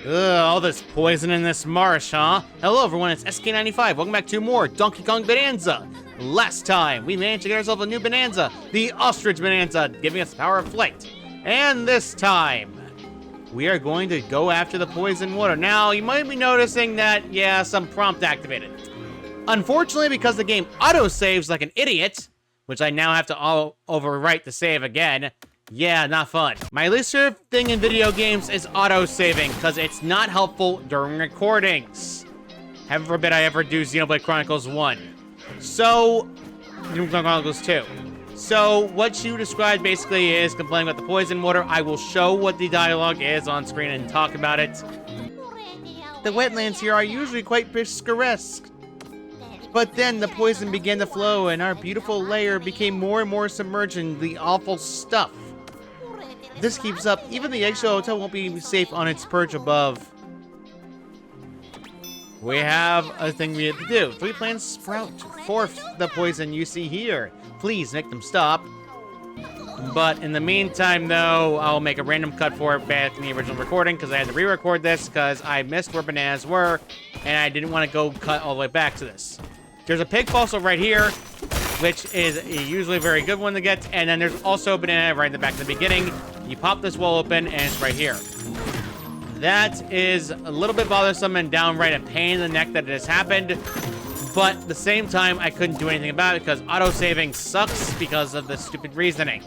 Ugh, all this poison in this marsh, huh? Hello everyone, it's SK95. Welcome back to more Donkey Kong Bananza. Last time, we managed to get ourselves a new Bananza, the Ostrich Bananza, giving us the power of flight. And this time, we are going to go after the poison water. Now, you might be noticing that, yeah, some prompt activated. Unfortunately, because the game auto-saves like an idiot, which I now have to overwrite the save again, yeah, not fun. My least favorite thing in video games is auto-saving, because it's not helpful during recordings. Heaven forbid I ever do Xenoblade Chronicles 1. So, Xenoblade Chronicles 2. So, what you described basically is complaining about the poison water. I will show what the dialogue is on screen and talk about it. The wetlands here are usually quite picturesque. But then the poison began to flow and our beautiful lair became more and more submerged in the awful stuff. If this keeps up, even the Eggshell Hotel won't be safe on its perch above. We have a thing we have to do. 3 plants sprout forth the poison you see here. Please make them stop. But in the meantime, though, I'll make a random cut for it back in the original recording because I had to re-record this because I missed where bananas were and I didn't want to go cut all the way back to this. There's a pig fossil right here, which is usually a very good one to get, and then there's also a banana right in the back in the beginning. You pop this wall open, and it's right here. That is a little bit bothersome and downright a pain in the neck that it has happened, but at the same time, I couldn't do anything about it because auto-saving sucks because of the stupid reasoning.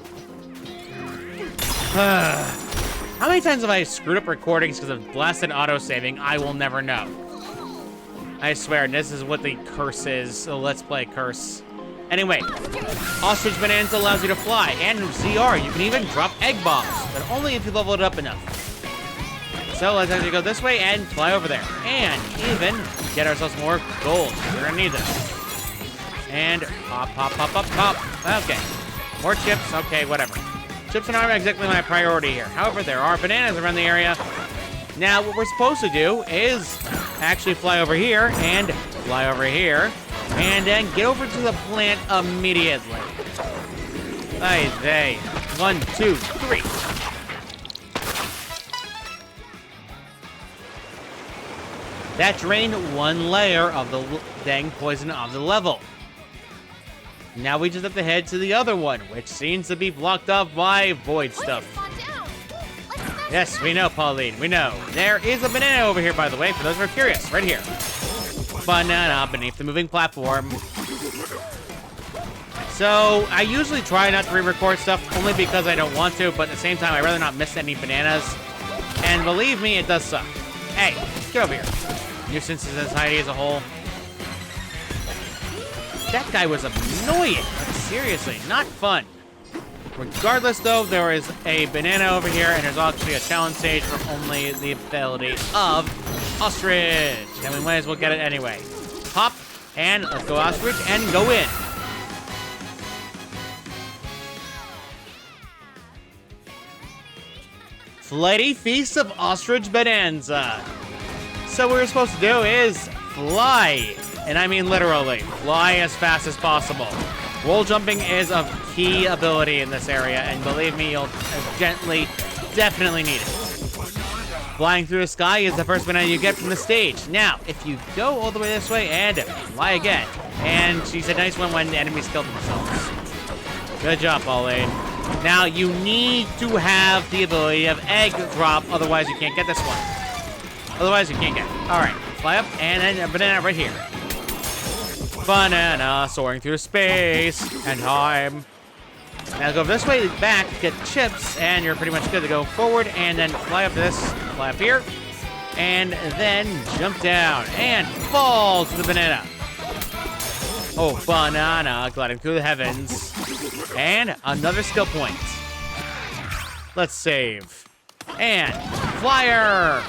How many times have I screwed up recordings because of blasted auto-saving? I will never know. I swear, this is what the curse is, so let's play curse. Anyway, Ostrich Bananza allows you to fly, and ZR, you can even drop egg bombs, but only if you level it up enough. So let's actually go this way and fly over there, and even get ourselves more gold. We're gonna need this. And pop, pop, pop, pop, pop. Okay, more chips. Okay, whatever. Chips aren't exactly my priority here. However, there are bananas around the area. Now, what we're supposed to do is actually fly over here and fly over here and then get over to the plant immediately. Hey, 1, 2, 3. That drained 1 layer of the dang poison of the level. Now we just have to head to the other one, which seems to be blocked off by void stuff. Yes, we know, Pauline, we know. There is a banana over here, by the way, for those who are curious. Right here. Banana beneath the moving platform. So, I usually try not to re-record stuff, only because I don't want to, but at the same time, I'd rather not miss any bananas. And believe me, it does suck. Hey, get over here. Nuisance in society as a whole. That guy was annoying. Like, seriously, not fun. Regardless, though, there is a banana over here, and there's actually a challenge stage for only the ability of Ostrich. And we might as well get it anyway. Pop, and let's go Ostrich, and go in. Flighty Feast of Ostrich Bananza. So what we're supposed to do is fly. And I mean literally, fly as fast as possible. Wall jumping is a key ability in this area, and believe me, you'll definitely need it. Flying through the sky is the first banana you get from the stage. Now, if you go all the way this way and fly again, and she's a nice one when the enemies kill themselves. Good job, Pauline. Now, you need to have the ability of egg drop, otherwise you can't get this one. Otherwise, you can't get it. All right, fly up, and then a banana right here. Banana soaring through space and time. Now go this way, back, get chips, and you're pretty much good to go forward, and then fly up this, fly up here, and then jump down, and fall to the banana. Oh, banana, gliding through the heavens. And another skill point. Let's save. And flyer!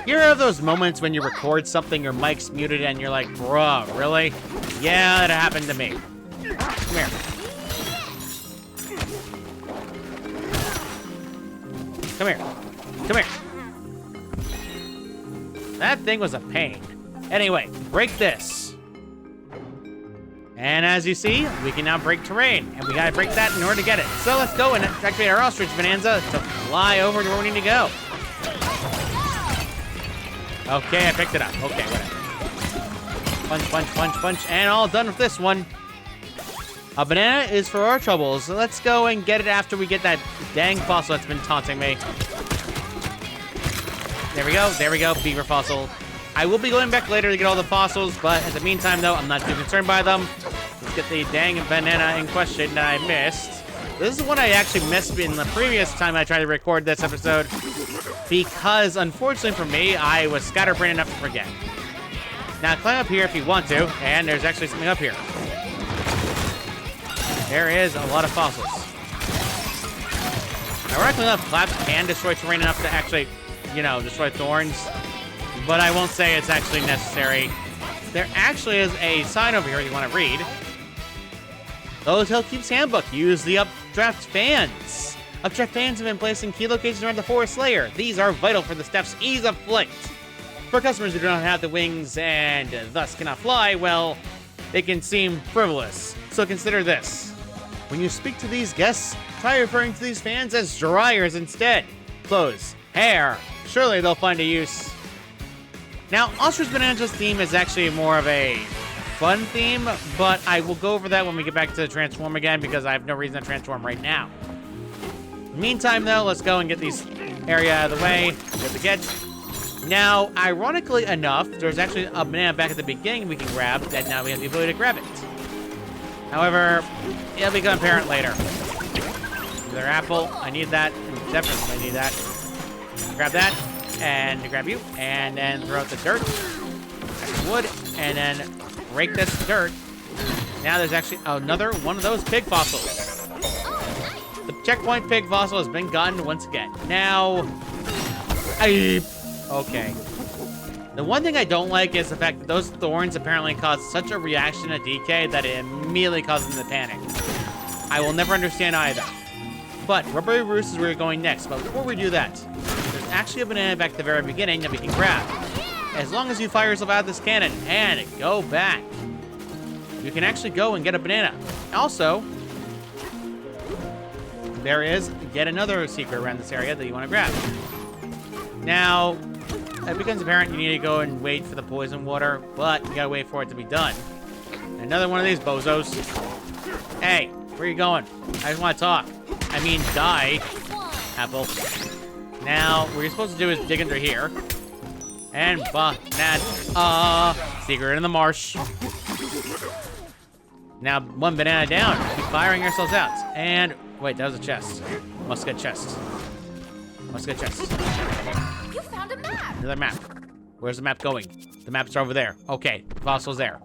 You ever have those moments when you record something, your mic's muted, and you're like, bruh, really? Yeah, that happened to me. Come here. Come here. Come here. That thing was a pain. Anyway, break this. And as you see, we can now break terrain, and we gotta break that in order to get it. So let's go and activate our ostrich bonanza to fly over to where we need to go. Okay, I picked it up. Okay, whatever. Punch, punch, punch, punch, and all done with this one. A banana is for our troubles. So let's go and get it after we get that dang fossil that's been taunting me. There we go, beaver fossil. I will be going back later to get all the fossils, but in the meantime, though, I'm not too concerned by them. Let's get the dang banana in question that I missed. This is one I actually missed in the previous time I tried to record this episode, because, unfortunately for me, I was scatterbrained enough to forget. Now, climb up here if you want to, and there's actually something up here. There is a lot of fossils. Ironically enough, claps can destroy terrain enough to actually, you know, destroy thorns, but I won't say it's actually necessary. There actually is a sign over here you want to read. Those Hillkeep's Handbook. Use the updraft fans. Updraft fans have been placed in key locations around the forest layer. These are vital for the staff's ease of flight. For customers who do not have the wings and thus cannot fly, well, they can seem frivolous. So consider this. When you speak to these guests, try referring to these fans as dryers instead. Clothes, hair, surely they'll find a use. Now, Ostrich Bonanza's theme is actually more of a fun theme, but I will go over that when we get back to Transform again, because I have no reason to transform right now. Meantime, though, let's go and get these area out of the way. Get the get. Now, ironically enough, there's actually a banana back at the beginning we can grab, that now we have the ability to grab it. However, it'll become apparent later. Another apple. I need that. Definitely need that. Grab that. And grab you. And then throw out the dirt. Grab the wood. And then break this dirt. Now there's actually another one of those pig fossils. The checkpoint pig fossil has been gotten once again. Now... Okay. The one thing I don't like is the fact that those thorns apparently cause such a reaction to DK that it immediately causes them to panic. I will never understand either. But Rubbery Roost is where we're going next. But before we do that, there's actually a banana back at the very beginning that we can grab. As long as you fire yourself out of this cannon and go back, you can actually go and get a banana. Also, there is yet another secret around this area that you want to grab. Now, it becomes apparent you need to go and wait for the poison water, but you gotta wait for it to be done. Another one of these bozos. Hey, where are you going? I just want to talk. I mean, die. Apple. Now, what you're supposed to do is dig under here. And secret in the marsh. Now, one banana down. Keep firing yourselves out. And, wait, that was a chest. Must get chest. Must get chest. You found a map. Another map. Where's the map going? The map's over there. Okay, fossil's there.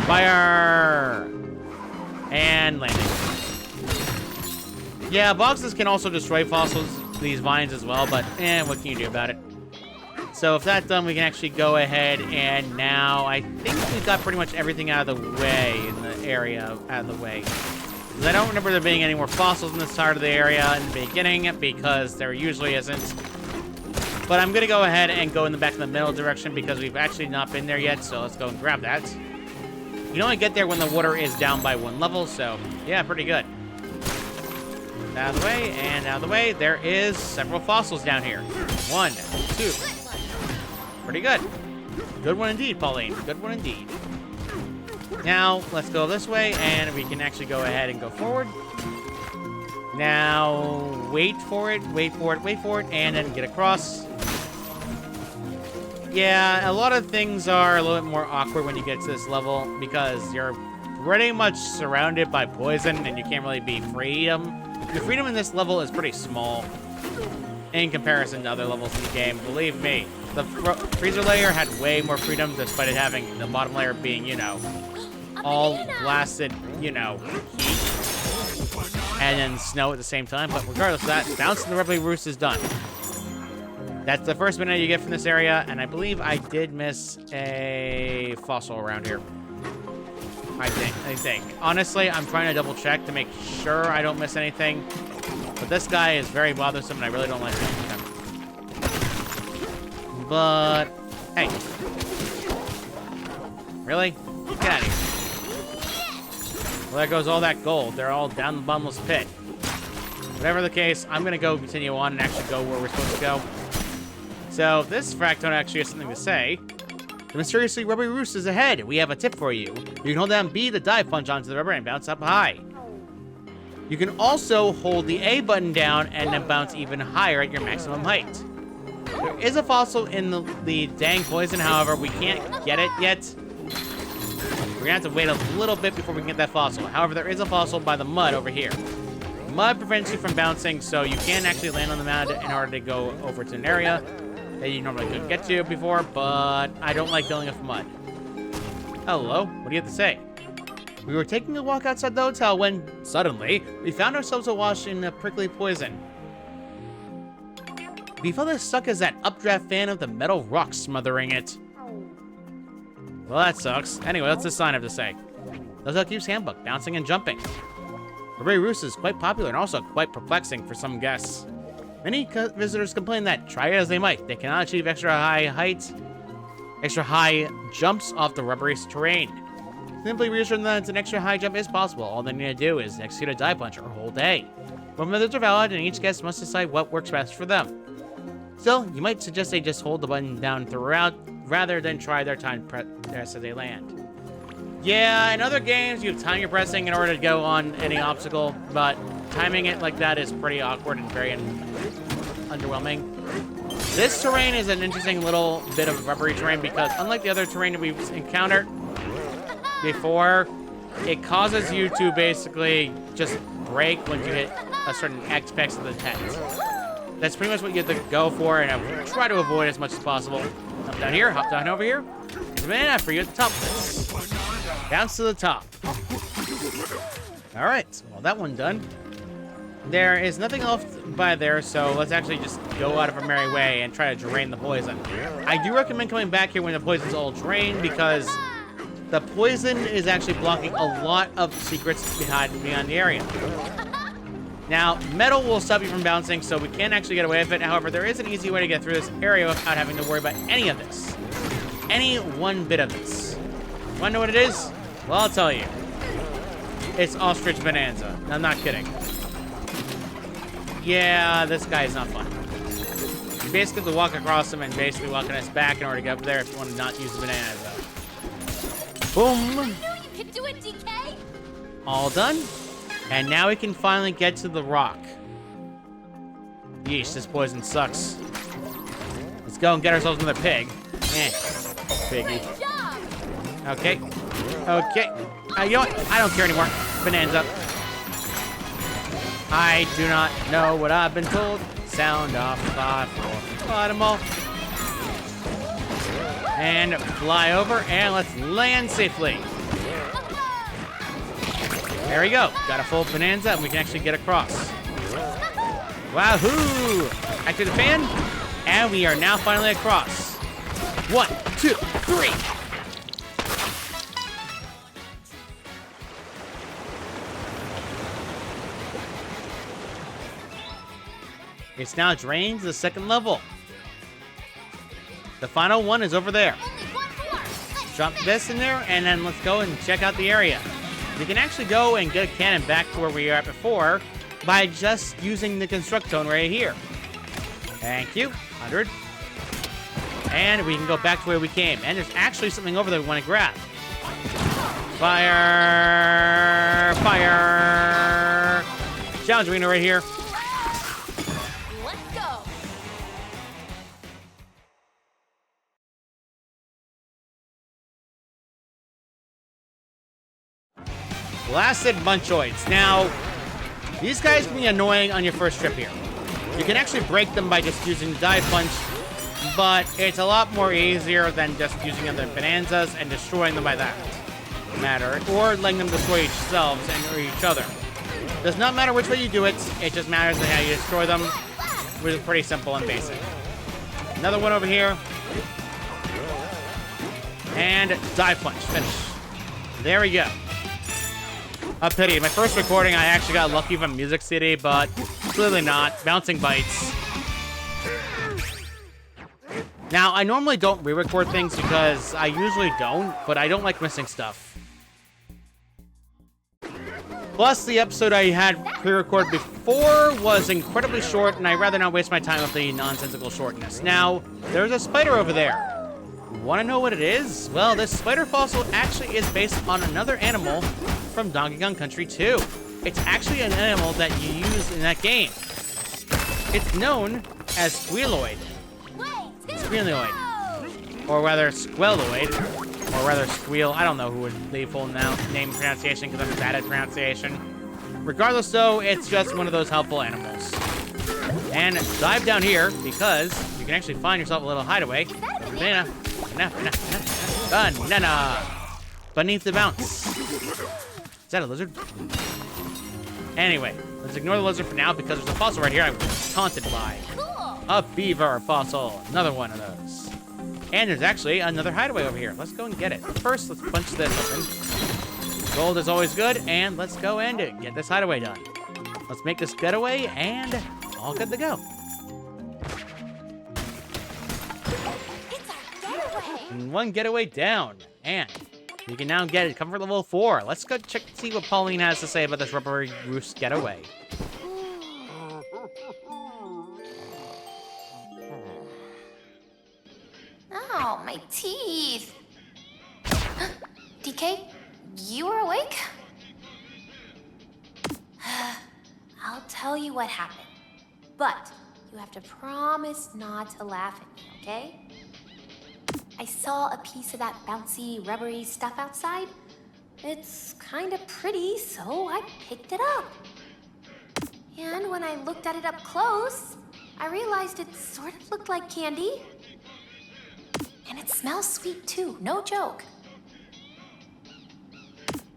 Fire! And landing. Yeah, boxes can also destroy fossils, these vines as well, but what can you do about it? So if that's done, we can actually go ahead and now I think we've got pretty much everything out of the way in the area out of the way. I don't remember there being any more fossils in this part of the area in the beginning because there usually isn't. But I'm gonna go ahead and go in the back in the middle direction because we've actually not been there yet, so let's go and grab that. You can only get there when the water is down by 1 level, so yeah, pretty good. Out of the way, and out of the way, there is several fossils down here. 1, 2. Pretty good. Good one indeed, Pauline. Good one indeed. Now, let's go this way, and we can actually go ahead and go forward. Now, wait for it, and then get across. Yeah, a lot of things are a little bit more awkward when you get to this level because you're pretty much surrounded by poison, and you can't really be freedom. The freedom in this level is pretty small in comparison to other levels in the game. Believe me, the freezer layer had way more freedom despite it having the bottom layer being, you know, all blasted, you know, heat and then snow at the same time. But regardless of that, bouncing the Rubbery Roost is done. That's the first banana you get from this area, and I believe I did miss a fossil around here. I think. Honestly, I'm trying to double check to make sure I don't miss anything. But this guy is very bothersome, and I really don't like him. But, hey. Really? Get out of here. Well, there goes all that gold. They're all down the bottomless pit. Whatever the case, I'm gonna go continue on and actually go where we're supposed to go. So this fractone actually has something to say. The mysteriously rubbery roost is ahead. We have a tip for you. You can hold down B to dive plunge onto the rubber and bounce up high. You can also hold the A button down and then bounce even higher at your maximum height. There is a fossil in the dang poison, however, we can't get it yet. We're gonna have to wait a little bit before we can get that fossil. However, there is a fossil by the mud over here. Mud prevents you from bouncing, so you can actually land on the mud in order to go over to an area that you normally couldn't get to before, but I don't like dealing with mud. Hello, what do you have to say? We were taking a walk outside the hotel when, suddenly, we found ourselves awash in a prickly poison. We felt as stuck as that updraft fan of the metal rock smothering it. Well, that sucks. Anyway, what's this sign have to say? Hotel Keeps Handbook, bouncing and jumping. Rubbery Roost is quite popular and also quite perplexing for some guests. Many visitors complain that, try it as they might, they cannot achieve extra high jumps off the rubbery terrain. Simply reassure them that an extra high jump is possible. All they need to do is execute a dive plunge or hold A. Both methods are valid, and each guest must decide what works best for them. Still, you might suggest they just hold the button down throughout, rather than try their time press as they land. Yeah, in other games, you have time you're pressing in order to go on any obstacle, but timing it like that is pretty awkward and very underwhelming. This terrain is an interesting little bit of rubbery terrain because, unlike the other terrain that we've encountered before, it causes you to basically just break when you hit a certain apex of the tent. That's pretty much what you have to go for, and I try to avoid as much as possible. Hop down here, hop down over here. There's a banana for you at the top of this. Bounce to the top. All right, well, that one done. There is nothing left by there, so let's actually just go out of our merry way and try to drain the poison. I do recommend coming back here when the poison's all drained because the poison is actually blocking a lot of secrets beyond the area. Now, metal will stop you from bouncing, so we can actually get away with it. However, there is an easy way to get through this area without having to worry about any of this. Any one bit of this. Want to know what it is? Well, I'll tell you. It's Ostrich Bananza. I'm not kidding. Yeah, this guy is not fun. You basically have to walk across him and basically walk on his back in order to get up there if you want to not use the Bananza. Boom. I knew you could do it, DK. All done. And now we can finally get to the rock. Yeesh, this poison sucks. Let's go and get ourselves another pig. Piggy. Great job. Okay. Okay. You know what? I don't care anymore. Bananza. I do not know what I've been told. Sound off 5-4. Bottom all. And fly over, and let's land safely. There we go. Got a full Bananza, and we can actually get across. Wahoo! Activate the fan, and we are now finally across. 1, 2, 3. It's now drained to the second level. The final one is over there. Only one more. Let's Drop finish. this in there, and then let's go and check out the area. We can actually go and get a cannon back to where we were at before by just using the construct tone right here. Thank you. 100. And we can go back to where we came. And there's actually something over there we want to grab. Fire! Fire! Challenge arena right here. Let's go. Blasted Munchoids. Now, these guys can be annoying on your first trip here. You can actually break them by just using the dive punch, but it's a lot more easier than just using other Bananzas and destroying them by that matter, or letting them destroy themselves and or each other. Does not matter which way you do it, it just matters how you destroy them, which is pretty simple and basic. Another one over here. And dive punch, finish. There we go. A pity. My first recording, I actually got lucky from Music CD, but clearly not. Bouncing bites. Now, I normally don't re-record things because I usually don't, but I don't like missing stuff. Plus, the episode I had pre-recorded before was incredibly short, and I'd rather not waste my time with the nonsensical shortness. Now, there's a spider over there. Want to know what it is? Well, this spider fossil actually is based on another animal from Donkey Kong Country 2. It's actually an animal that you use in that game. It's known as Squealoid. Squealoid. Or rather, Squealoid. Or rather, Squeal. I don't know who would leave full name pronunciation because I'm bad at pronunciation. Regardless, though, it's just one of those helpful animals. And dive down here because you can actually find yourself a little hideaway. Banana. Beneath the bounce. Is that a lizard? Anyway, let's ignore the lizard for now because there's a fossil right here I'm taunted by. A beaver fossil. Another one of those. And there's actually another hideaway over here. Let's go and get it. First, let's punch this open. Gold is always good, and let's go and get this hideaway done. Let's make this getaway, and all good to go. It's our getaway. And one getaway down, and you can now get it. Comfort level 4. Let's go check see what Pauline has to say about this rubbery roost getaway. Oh, my teeth. DK, you were awake? I'll tell you what happened. But you have to promise not to laugh at me, okay? I saw a piece of that bouncy, rubbery stuff outside. It's kind of pretty, so I picked it up. And when I looked at it up close, I realized it sort of looked like candy. And it smells sweet too, no joke.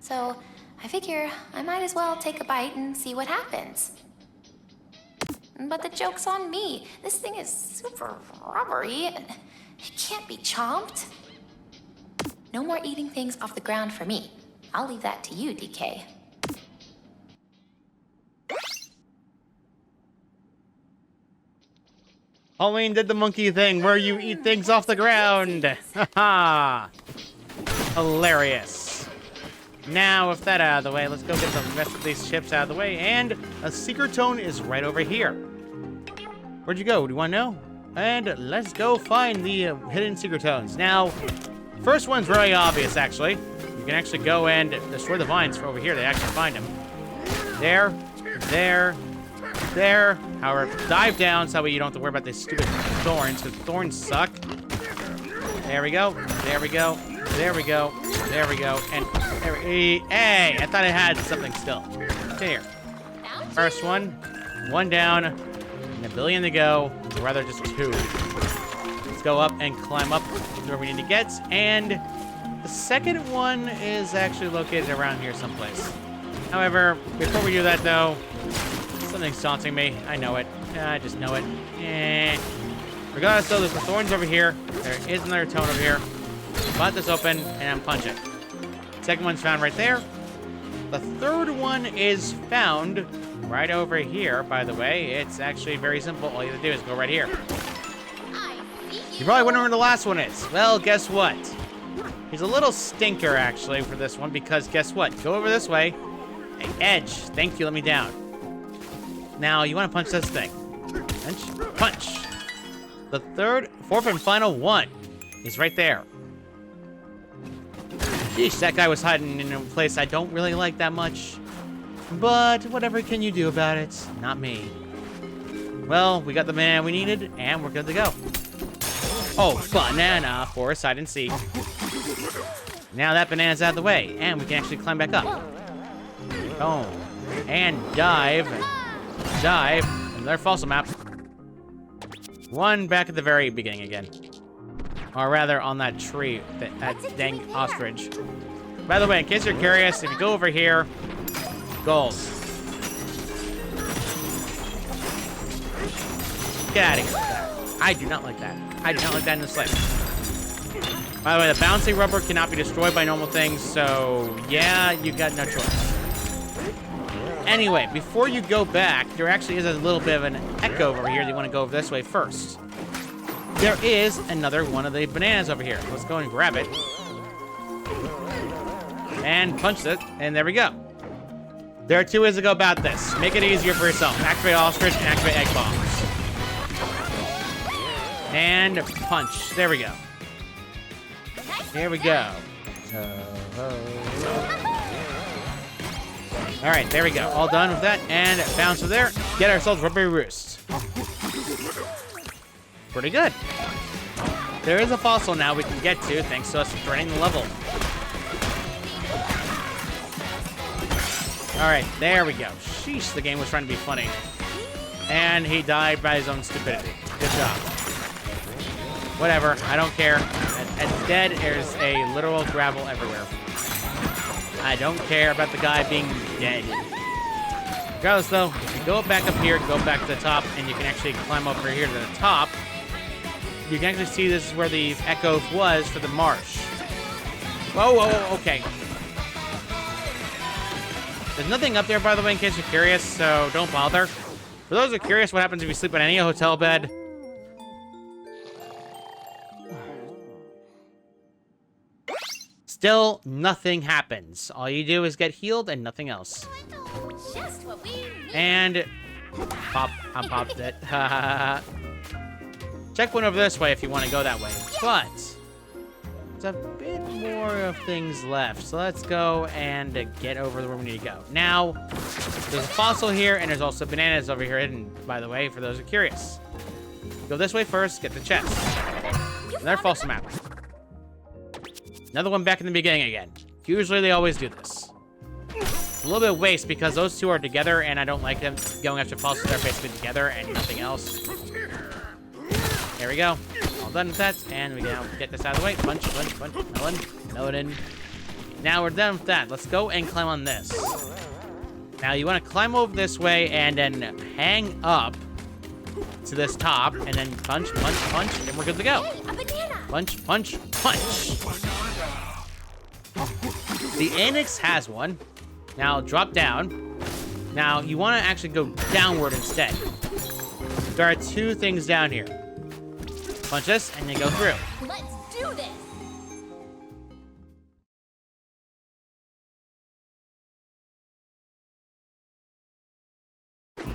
So I figure I might as well take a bite and see what happens. But the joke's on me. This thing is super rubbery. It can't be chomped. No more eating things off the ground for me. I'll leave that to you, DK. Pauline did the monkey thing where you eat things off the ground. Haha. Hilarious. Now, with that out of the way, let's go get the rest of these chips out of the way. And a secret tone is right over here. Where'd you go? Do you want to know? And let's go find the hidden secret tones. Now, first one's very obvious, actually. You can actually go and destroy the vines from over here to actually find them. There. However, dive down so that way you don't have to worry about these stupid thorns, because thorns suck. There we go. And hey, I thought I had something still. Here. First one down, and a billion to go, or rather just 2. Let's go up and climb up to where we need to get, and the second one is actually located around here someplace. However, before we do that though, something's taunting me. I know it. I just know it. Regardless though, there's the thorns over here. There is another tone over here. Spot this open, and punch it. Second one's found right there. The third one is found right over here, by the way. It's actually very simple. All you have to do is go right here. You're probably wondering where the last one is. Well, guess what? He's a little stinker, actually, for this one, because guess what? Go over this way. Hey, edge. Thank you, let me down. Now, you want to punch this thing. Punch. The fourth and final one is right there. Yeesh, that guy was hiding in a place I don't really like that much. But whatever can you do about it? Not me. Well, we got the man we needed, and we're good to go. Oh, banana for a hide and seek. Now that banana's out of the way, and we can actually climb back up. Boom. And dive. Another fossil map. One back at the very beginning again. Or rather, on that tree, that dang ostrich. By the way, in case you're curious, if you go over here, gold. Get out of here with that. I do not like that. I do not like that in the slightest. By the way, the bouncy rubber cannot be destroyed by normal things, so yeah, you got no choice. Anyway, before you go back, there actually is a little bit of an echo over here. You want to go over this way first. There is another one of the bananas over here. Let's go and grab it. And punch it, and there we go. There are 2 ways to go about this. Make it easier for yourself. Activate ostrich and activate egg bombs. And punch. There we go. There we go. Alright, there we go. All done with that. And bounce to there. Get ourselves rubbery roost. Pretty good. There is a fossil now we can get to, thanks to us draining the level. Alright, there we go. Sheesh, the game was trying to be funny. And he died by his own stupidity. Good job. Whatever, I don't care. Instead, there's a literal gravel everywhere. I don't care about the guy being dead. Regardless, though, if you go back up here, go back to the top, and you can actually climb over here to the top, you can actually see this is where the echo was for the marsh. Whoa, whoa, whoa, okay. There's nothing up there, by the way, in case you're curious, so don't bother. For those who are curious what happens if you sleep on any hotel bed, still nothing happens. All you do is get healed and nothing else. Just what we need. And pop, I popped it. Checkpoint over this way if you want to go that way. But there's a bit more of things left. So let's go and get over where we need to go. Now, there's a fossil here, and there's also bananas over here hidden, by the way, for those who are curious. Go this way first, get the chest. Another fossil map. Another one back in the beginning again. Usually they always do this. It's a little bit of waste because those 2 are together, and I don't like them going after fossils that are basically together and nothing else. There we go. All done with that, and we now get this out of the way. Punch, punch, punch. Melon. Now we're done with that. Let's go and climb on this. Now you want to climb over this way and then hang up to this top, and then punch, punch, punch, and we're good to go. Hey, a banana. Punch, punch, punch. The Annex has one. Now drop down. Now you want to actually go downward instead. There are 2 things down here. Punch this, and you go through. Let's do this.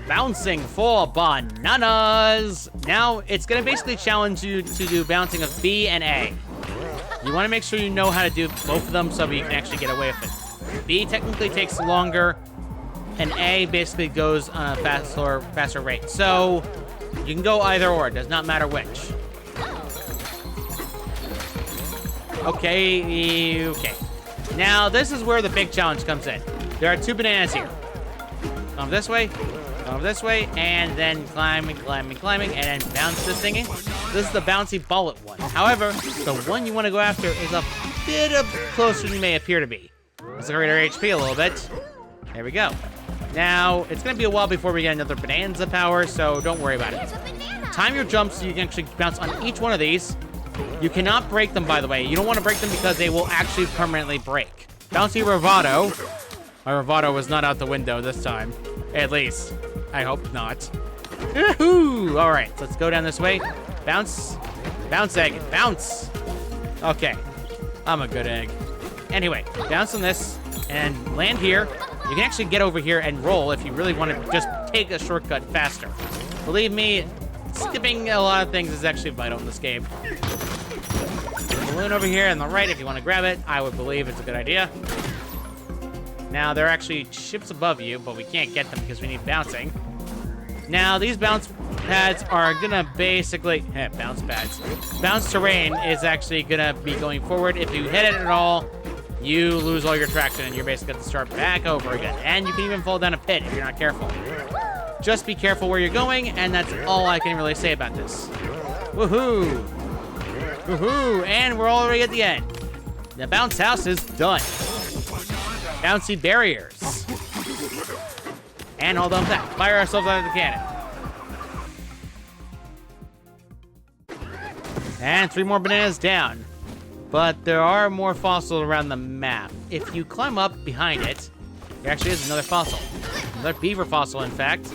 Bouncing for bananas. Now, it's going to basically challenge you to do bouncing of B and A. You want to make sure you know how to do both of them so you can actually get away with it. B technically takes longer, and A basically goes on a faster rate. So, you can go either or. It does not matter which. Okay. Now, this is where the big challenge comes in. There are 2 bananas here. Come this way, and then climbing, and then bounce this thingy. This is the bouncy bullet one. However, the one you want to go after is a bit closer than you may appear to be. Let's look at our HP a little bit. There we go. Now, it's going to be a while before we get another Bananza power, so don't worry about it. Time your jumps so you can actually bounce on each one of these. You cannot break them, by the way. You don't want to break them because they will actually permanently break. Bouncy Bravado. My Bravado was not out the window this time. At least. I hope not. Yahoo! Alright, let's go down this way. Bounce. Bounce egg. Bounce! Okay. I'm a good egg. Anyway, bounce on this and land here. You can actually get over here and roll if you really want to just take a shortcut faster. Believe me, skipping a lot of things is actually vital in this game. Balloon over here on the right, if you want to grab it, I would believe it's a good idea. Now, there are actually ships above you, but we can't get them because we need bouncing. Now, these bounce pads are gonna basically... bounce pads. Bounce terrain is actually gonna be going forward. If you hit it at all, you lose all your traction, and you're basically gonna start back over again. And you can even fall down a pit if you're not careful. Just be careful where you're going, and that's all I can really say about this. Woohoo! Woohoo! And we're already at the end. The bounce house is done. Bouncy barriers. And all done with that. Fire ourselves out of the cannon. And 3 more bananas down. But there are more fossils around the map. If you climb up behind it, there actually is another fossil. Another beaver fossil, in fact.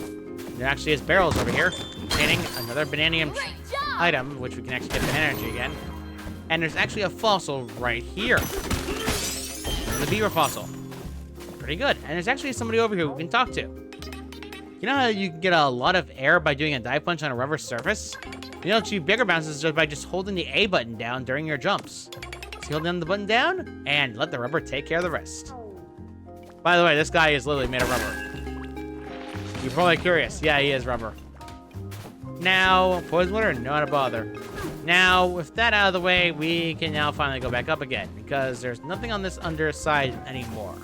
There actually is barrels over here containing another bananium item, which we can actually get the energy again. And there's actually a fossil right here. There's a beaver fossil. pretty good. And there's actually somebody over here we can talk to. You know how you can get a lot of air by doing a dive punch on a rubber surface? You know, achieve bigger bounces just by just holding the A button down during your jumps. So hold down the button down, and let the rubber take care of the rest. By the way, this guy is literally made of rubber. You're probably curious. Yeah, he is rubber. Now, poison water, not a bother. Now, with that out of the way, we can now finally go back up again, because there's nothing on this underside anymore.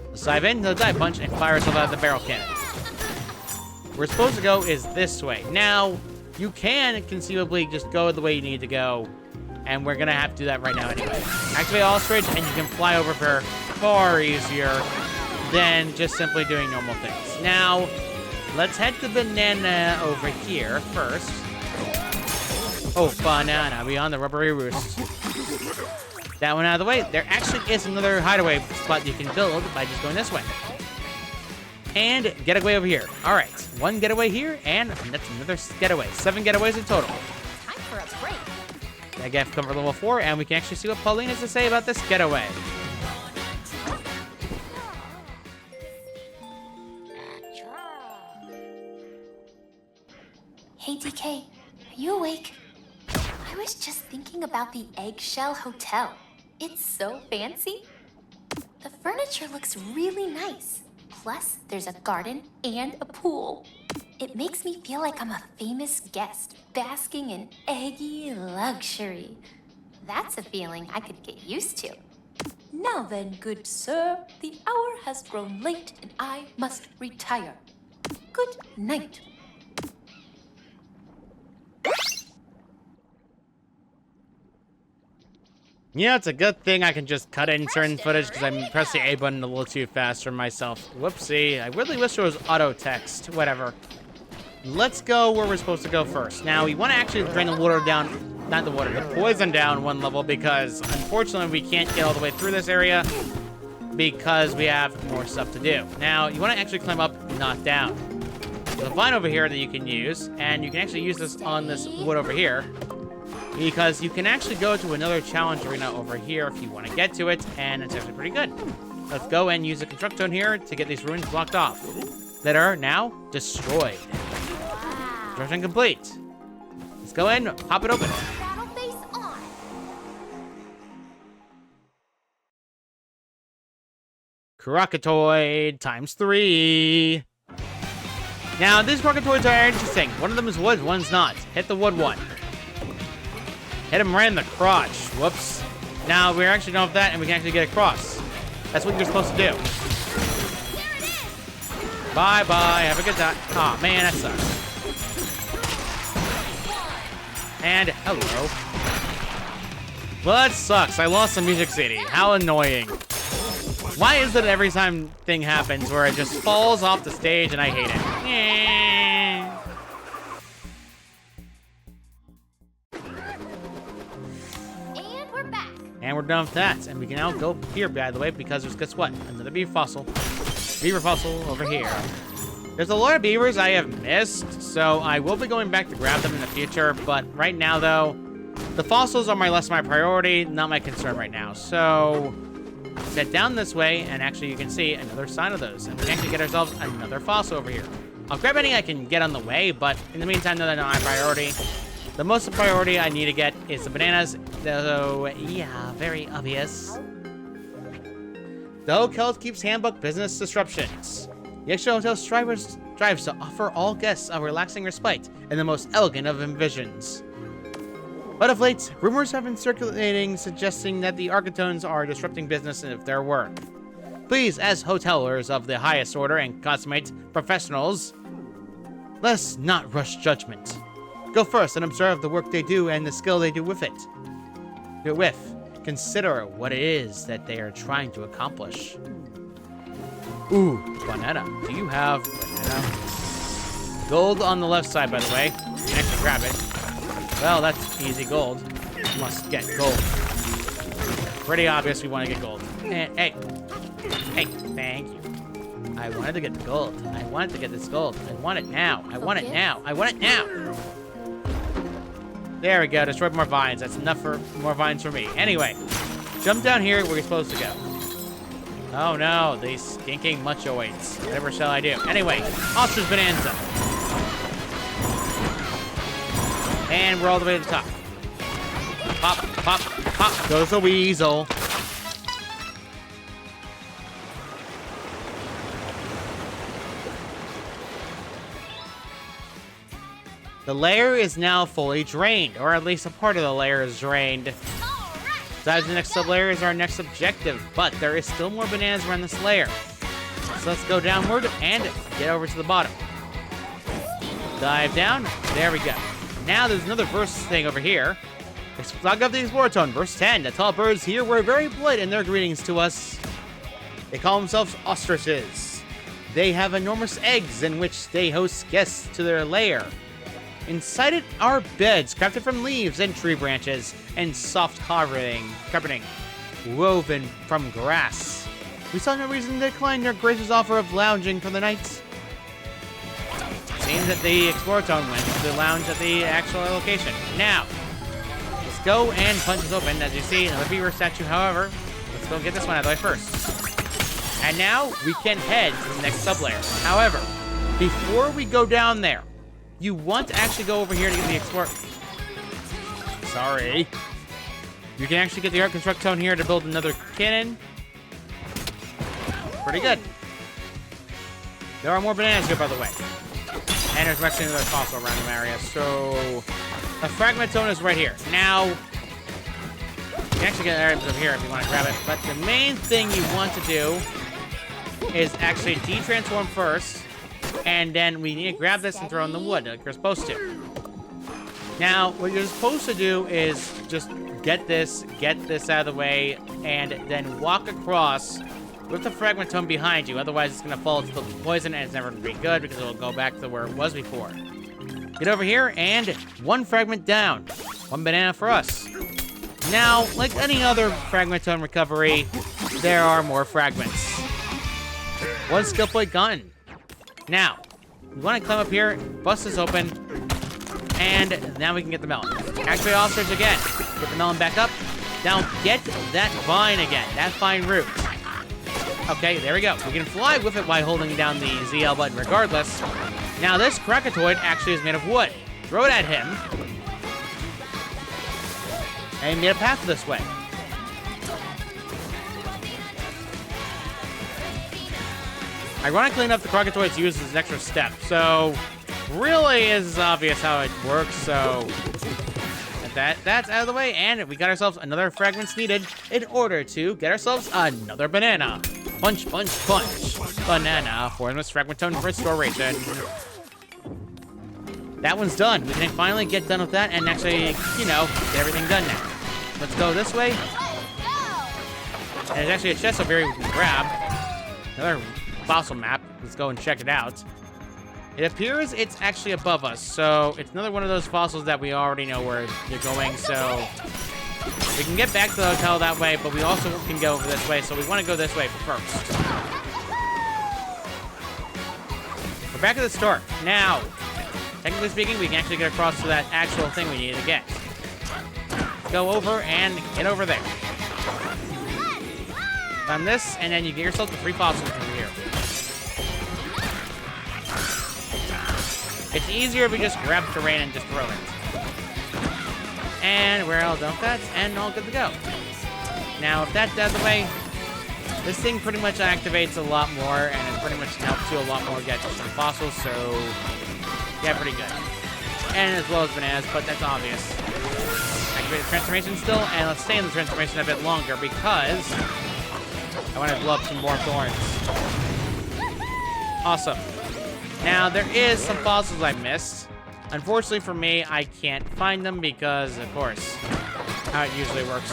Let's dive into the dive punch and fire ourselves out of the barrel cannon. Where we're supposed to go is this way. Now, you can conceivably just go the way you need to go, and we're gonna have to do that right now anyway. Activate Ostrich, and you can fly over for far easier than just simply doing normal things. Now, let's head to Banana over here first. Oh, Banana, beyond the rubbery roost. That one out of the way. There actually is another hideaway spot you can build by just going this way. And getaway over here. All right, one getaway here, and that's another getaway. 7 getaways in total. Time for a break. I get comfort level 4, and we can actually see what Pauline has to say about this getaway. Hey, DK, are you awake? I was just thinking about the Eggshell Hotel. It's so fancy. The furniture looks really nice. Plus, there's a garden and a pool. It makes me feel like I'm a famous guest, basking in eggy luxury. That's a feeling I could get used to. Now then, good sir, the hour has grown late and I must retire. Good night. You know, it's a good thing I can just cut in certain footage because I pressed the A button a little too fast for myself. Whoopsie. I really wish it was auto text. Whatever. Let's go where we're supposed to go first. Now, we want to actually drain the water down, not the water, the poison down one level because, unfortunately, we can't get all the way through this area because we have more stuff to do. Now, you want to actually climb up, not down. There's a vine over here that you can use, and you can actually use this on this wood over here. Because you can actually go to another challenge arena over here if you want to get to it, and it's actually pretty good. Let's go and use the construct zone here to get these ruins blocked off that are now destroyed. Construction complete. Let's go in, pop it open. Battle face on. Crocatoid times 3. Now, these crocatoids are interesting. One of them is wood, one's not. Hit the wood one. Hit him right in the crotch. Whoops. Now, we're actually done with that, and we can actually get across. That's what you're supposed to do. Bye-bye. Have a good time. Aw, man, that sucks. And hello. Well, that sucks. I lost the Music City. How annoying. Why is it every time thing happens where it just falls off the stage and I hate it? And we're done with that. And we can now go here, by the way, because there's, guess what? Another beaver fossil. Beaver fossil over here. There's a lot of beavers I have missed, so I will be going back to grab them in the future. But right now, though, the fossils are less my priority, not my concern right now. So, let's head down this way, and actually you can see another sign of those. And we can actually get ourselves another fossil over here. I'll grab any I can get on the way, but in the meantime, they're not my priority. The most priority I need to get is the bananas, though, yeah, very obvious. The hotel keeps handbook business disruptions. The Extra Hotel strives to offer all guests a relaxing respite and the most elegant of envisions. But of late, rumors have been circulating suggesting that the Argatones are disrupting business of their work. Please, as hotelers of the highest order and consummate professionals, let's not rush judgment. Go first and observe the work they do and the skill they do with it. Consider what it is that they are trying to accomplish. Ooh, banana. Do you have banana? Gold on the left side, by the way. You can actually grab it. Well, that's easy gold. Must get gold. Pretty obvious we want to get gold. Hey, thank you. I wanted to get the gold. I wanted to get this gold. I want it now. I want it now. I want it now. There we go. Destroyed more vines. That's enough for more vines for me. Anyway, jump down here where you're supposed to go. Oh no, these stinking munchoids. Whatever shall I do? Anyway, Ostrich Bonanza. And we're all the way to the top. Pop, pop, pop goes the weasel. The layer is now fully drained, or at least a part of the layer is drained. Dive to the next sub-layer is our next objective, but there is still more bananas around this layer. So let's go downward and get over to the bottom. Dive down. There we go. Now there's another verse thing over here. Flag of the Exploratone, verse 10. The tall birds here were very polite in their greetings to us. They call themselves ostriches. They have enormous eggs in which they host guests to their lair. Inside it are beds crafted from leaves and tree branches and soft carpeting woven from grass. We saw no reason to decline their gracious offer of lounging for the night. Seems that the Exploratone went to the lounge at the actual location. Now, let's go and punch this open. As you see in the beaver statue, however, let's go get this one out of the way first. And now we can head to the next sub-layer. However, before we go down there, you want to actually go over here to get the Explorer. Sorry. You can actually get the Art Constructone here to build another cannon. Pretty good. There are more bananas here, by the way. And there's actually another fossil around the area. So, a Fragmentone is right here. Now, you can actually get items over here if you want to grab it. But the main thing you want to do is actually de-transform first. And then we need to grab this and throw in the wood like you're supposed to. Now, what you're supposed to do is just get this out of the way, and then walk across with the Fragmentone behind you. Otherwise, it's going to fall into the poison, and it's never going to be good because it will go back to where it was before. Get over here, and one fragment down. One banana for us. Now, like any other Fragmentone recovery, there are more fragments. One skill point gone. Now, we want to climb up here, bust this open, and now we can get the melon. Activate ostrich again. Get the melon back up. Now, get that vine again, that vine root. Okay, there we go. We can fly with it while holding down the ZL button regardless. Now, this Krakatoid actually is made of wood. Throw it at him. And he made a path this way. Ironically enough, the Krakatoids use as an extra step, so really is obvious how it works, so that's out of the way, and we got ourselves another fragments needed in order to get ourselves another banana. Punch, punch, punch. Banana for this Fragmentone restoration. That one's done. We can finally get done with that and actually, you know, get everything done now. Let's go this way. And there's actually a chest over here we can grab. Another fossil map. Let's go and check it out. It appears it's actually above us, so it's another one of those fossils that we already know where they're going, so we can get back to the hotel that way, but we also can go over this way, so we want to go this way first. We're back at the start. Now, technically speaking, we can actually get across to that actual thing we need to get. Go over and get over there. On this, and then you get yourself the 3 fossils from here. It's easier if we just grab terrain and just throw it. And we're all done with that, and all good to go. Now, if that's out of the way, this thing pretty much activates a lot more, and it pretty much helps you a lot more get some fossils, so yeah, pretty good. And as well as bananas, but that's obvious. Activate the transformation still, and let's stay in the transformation a bit longer because I want to blow up some more thorns. Awesome. Now, there is some fossils I missed. Unfortunately for me, I can't find them because, of course, how it usually works.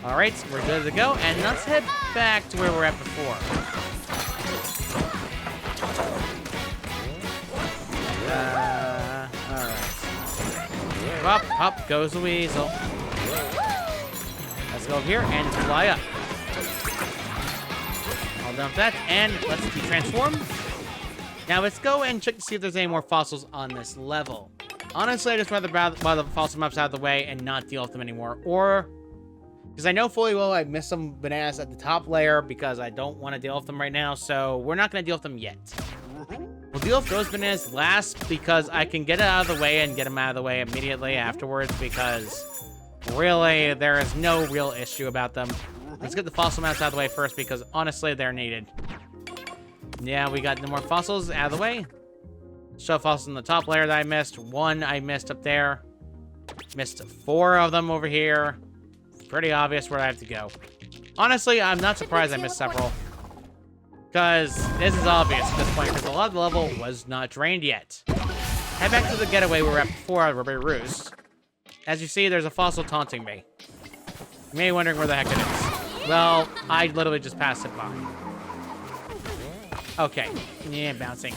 Alright, so we're good to go, and let's head back to where we're at before. Alright. Up, up goes the weasel. Let's go over here and fly up. All done with that, and let's de-transform. Now let's go and check to see if there's any more fossils on this level. Honestly, I just rather while the fossil map's out of the way and not deal with them anymore. Or Because I know fully well I missed some bananas at the top layer because I don't want to deal with them right now, so we're not going to deal with them yet. We'll deal with those bananas last because I can get it out of the way and get them out of the way immediately afterwards because really there is no real issue about them. Let's get the fossil mounts out of the way first because honestly they're needed. Yeah, we got no more fossils out of the way. Show fossils in the top layer that I missed. One I missed up there. Missed 4 of them over here. Pretty obvious where I have to go. Honestly, I'm not surprised I missed several. Because this is obvious at this point, because a lot of the level was not drained yet. Head back to the getaway we were at before at Rubber Roost. As you see, there's a fossil taunting me. You may be wondering where the heck it is. Well, I literally just passed it by. Okay. Yeah, bouncing.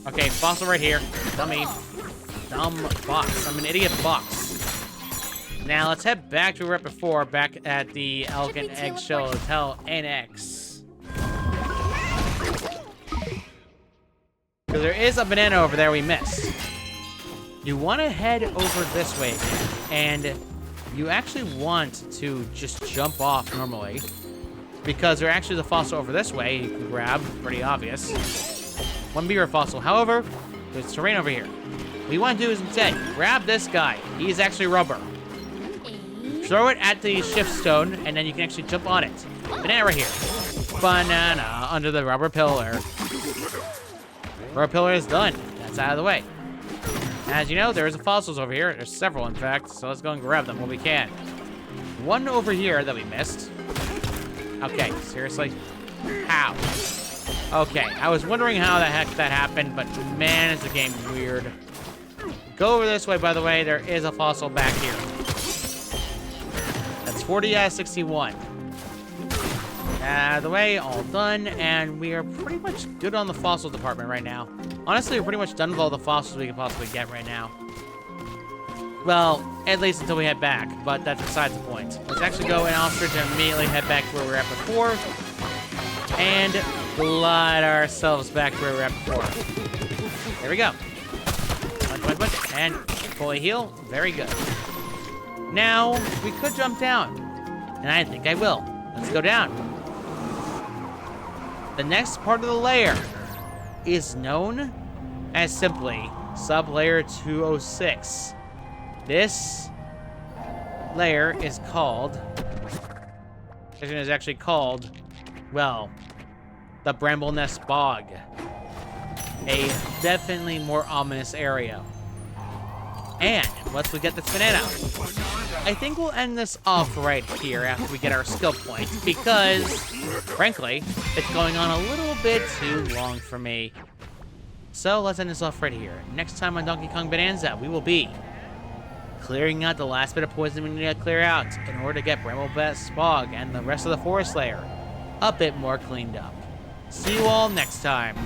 Okay, fossil right here. Dummy. Dumb box. I'm an idiot box. Now, let's head back to where we were at before, back at the Elegant Eggshell Hotel NX. Because there is a banana over there we missed. You want to head over this way again, and you actually want to just jump off normally, because there actually is a fossil over this way you can grab, pretty obvious. One bigger fossil. However, there's terrain over here. What you want to do is instead grab this guy. He's actually rubber. Throw it at the shift stone, and then you can actually jump on it. Banana right here. Banana under the rubber pillar. Rubber pillar is done. That's out of the way. As you know, there's fossils over here. There's several, in fact, so let's go and grab them when we can. One over here that we missed. Okay, seriously? How? Okay, I was wondering how the heck that happened, but man, is the game weird. Go over this way, by the way. There is a fossil back here. That's 40 out of 61. Out of the way, all done, and we are pretty much good on the fossil department right now. Honestly, we're pretty much done with all the fossils we can possibly get right now. Well, at least until we head back, but that's besides the point. Let's actually go in Ostrich and immediately head back to where we were at before, and glide ourselves back to where we were at before. There we go. Punch, and fully heal. Very good. Now, we could jump down, and I think I will. Let's go down. The next part of the layer is known as simply Sublayer 206. This layer is actually called, well, the Bramble Nest Bog. A definitely more ominous area. And once we get this banana, I think we'll end this off right here after we get our skill points, because, frankly, it's going on a little bit too long for me. So let's end this off right here. Next time on Donkey Kong Bonanza, we will be clearing out the last bit of poison we need to clear out in order to get Bramble Nest Bog and the rest of the forest layer a bit more cleaned up. See you all next time.